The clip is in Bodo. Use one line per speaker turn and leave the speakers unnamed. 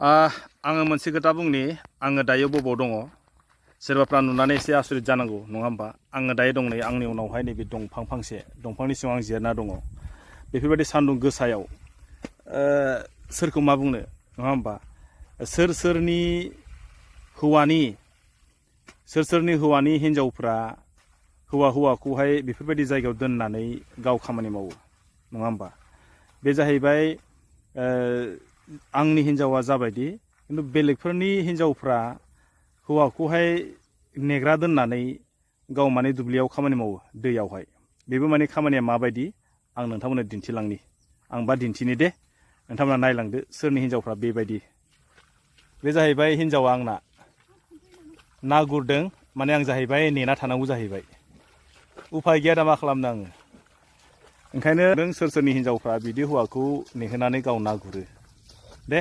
आङो मोनसे खोथा बुंनि आङो दायो बबाव दङ सोरबाफ्रा नुनानै एसे आसरित जानांगौ नङा होमबा आङो दायो दं नै आंनि उनावहाय नैबे दंफां फांसे दंफांनि सिङाव आं जिरायना दङ बेफोरबायदि सान्दुं गोसायाव सोरखौ मा बुंनो नङा होमबा सोरनि हौवानि हिन्जावफ्रा हौवाखौहाय बेफोरबायदि जायगायाव दोननानै गाव खामानि मावो नङा होमबा बे जाहैबाय आंनि हिन्जावा जाबायदि खिन्थु बेलेगफोरनि हिन्जावफ्रा हौवाखौहाय नेग्रा दोननानै गाव माने दुब्लियाव खामानि मावो दैयावहाय बेबो माने खामानिया माबायदि आं नोंथांमोननो दिन्थिलांनि आंबा दिन्थिनि दे नोंथांमोना नायलांदो सोरनि हिन्जावफ्रा बेबायदि बे जाहैबाय हिन्जावा आंना ना गुरदों माने आं जाहैबाय नेना थानांगौ जाहैबाय उफाय गैया दा मा खालामनो आङो ओंखायनो नों सोरनि हिन्जावफ्रा बिदि हौवाखौ नेहोनानै गाव ना गुरो दे